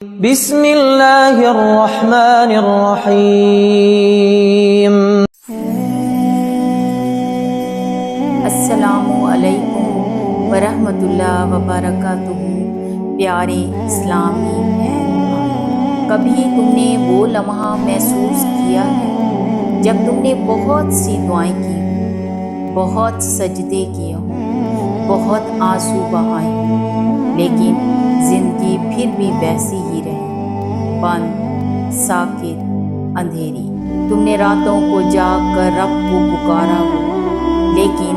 بسم اللہ الرحمن الرحیم۔ السلام علیکم ورحمۃ اللہ وبرکاتہ۔ پیارے اسلامی بہن بھائی، کبھی تم نے وہ لمحہ محسوس کیا ہے جب تم نے بہت سی دعائیں کی، بہت سجدے کیے ہوں، بہت آنسو بہائے ہوں، لیکن زندگی پھر بھی ویسی ہی رہی، بند، ساکت، اندھیری۔ تم نے راتوں کو جاگ کر رب کو پکارا ہو، لیکن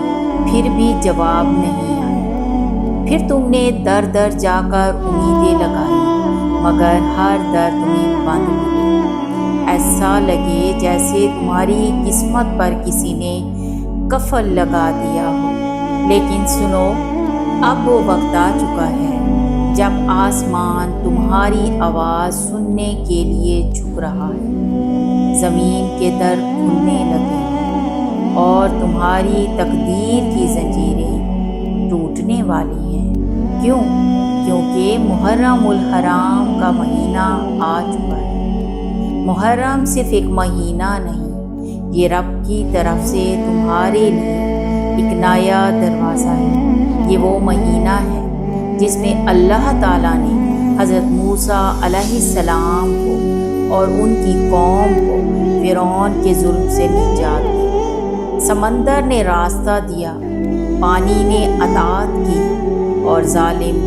پھر بھی جواب نہیں آیا۔ پھر تم نے در در جا کر امیدیں لگائی، مگر ہر در تمہیں بند ملی۔ ایسا لگے جیسے تمہاری قسمت پر کسی نے قفل لگا دیا ہو۔ لیکن سنو، اب وہ وقت آ چکا ہے جب آسمان تمہاری آواز سننے کے لیے جھک رہا ہے، زمین کے در کھلنے لگے ہیں اور تمہاری تقدیر کی زنجیریں ٹوٹنے والی ہیں۔ کیوں؟ کیونکہ محرم الحرام کا مہینہ آ چکا ہے۔ محرم صرف ایک مہینہ نہیں، یہ رب کی طرف سے تمہارے لیے ایک نیا دروازہ ہے۔ یہ وہ مہینہ ہے جس میں اللہ تعالیٰ نے حضرت موسیٰ علیہ السلام کو اور ان کی قوم کو فرعون کے ظلم سے نجات دی۔ سمندر نے راستہ دیا، پانی نے اطاعت کی اور ظالم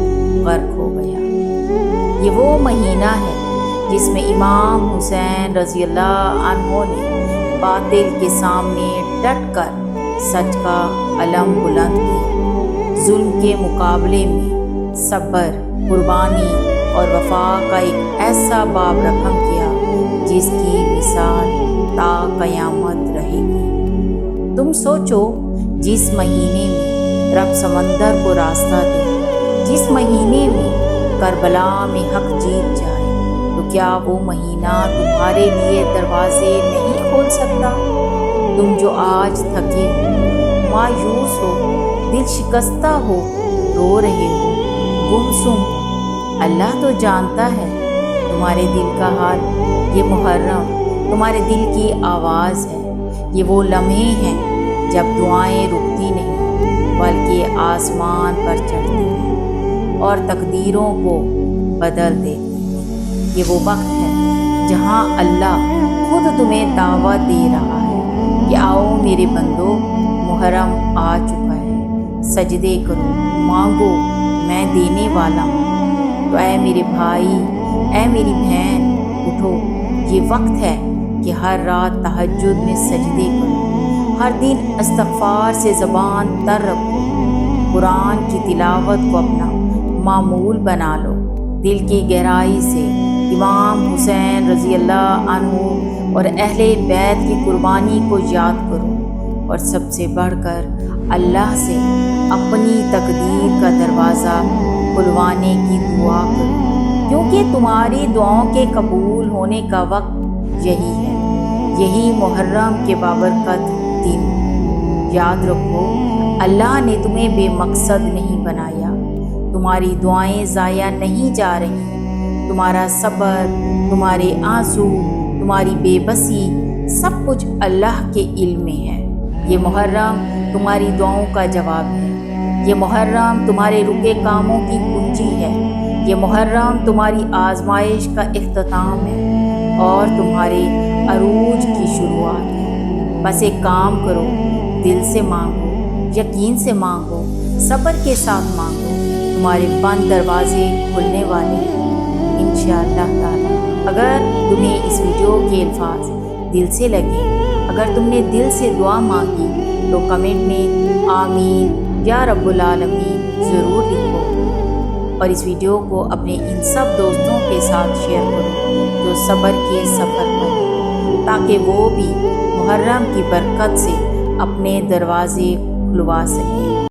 غرق ہو گیا۔ یہ وہ مہینہ ہے جس میں امام حسین رضی اللہ عنہ نے باطل کے سامنے ڈٹ کر سچ کا علم بلند کیا، ظلم کے مقابلے میں صبر، قربانی اور وفا کا ایک ایسا باب رقم کیا جس کی مثال تا قیامت رہے گی۔ تم سوچو، جس مہینے میں رب سمندر کو راستہ دے، جس مہینے میں کربلا میں حق جیت جائے، تو کیا وہ مہینہ تمہارے لیے دروازے نہیں کھول سکتا؟ تم جو آج تھکے ہو، مایوس ہو، دل شکستہ ہو، رو رہے ہو، گمسم، اللہ تو جانتا ہے تمہارے دل کا حال۔ یہ محرم تمہارے دل کی آواز ہے۔ یہ وہ لمحے ہیں جب دعائیں رکتی نہیں بلکہ آسمان پر چڑھتی ہیں اور تقدیروں کو بدل دیتی ہیں۔ یہ وہ وقت ہے جہاں اللہ خود تمہیں دعوت دے رہا ہے کہ آؤ میرے بندو، محرم آ چکا ہے، سجدے کرو، مانگو، میں دینے والا ہوں۔ تو اے میرے بھائی، اے میری بہن، اٹھو، یہ وقت ہے کہ ہر رات تہجد میں سجدے کرو، ہر دن استغفار سے زبان تر رکھو، قرآن کی تلاوت کو اپنا معمول بنا لو، دل کی گہرائی سے امام حسین رضی اللہ عنہ اور اہل بیت کی قربانی کو یاد کرو، اور سب سے بڑھ کر اللہ سے اپنی تقدیر کا دروازہ کھلوانے کی دعا کرو، کیونکہ تمہاری دعاؤں کے قبول ہونے کا وقت یہی ہے، یہی محرم کے بابرکت دن۔ یاد رکھو، اللہ نے تمہیں بے مقصد نہیں بنایا، تمہاری دعائیں ضائع نہیں جا رہی، تمہارا صبر، تمہارے آنسو، تمہاری بے بسی، سب کچھ اللہ کے علم میں ہے۔ یہ محرم تمہاری دعاؤں کا جواب ہے، یہ محرم تمہارے رکے کاموں کی کنجی ہے، یہ محرم تمہاری آزمائش کا اختتام ہے اور تمہارے عروج کی شروعات ہے۔ بس ایک کام کرو، دل سے مانگو، یقین سے مانگو، صبر کے ساتھ مانگو، تمہارے بند دروازے کھلنے والے ہیں انشاءاللہ تعالی۔ اگر تمہیں اس ویڈیو کے الفاظ دل سے لگے، اگر تم نے دل سے دعا مانگی، تو کمنٹ میں آمین یا رب العالمین ضرور لکھو، اور اس ویڈیو کو اپنے ان سب دوستوں کے ساتھ شیئر کرو جو صبر کے سفر پر ہیں، تاکہ وہ بھی محرم کی برکت سے اپنے دروازے کھلوا سکیں۔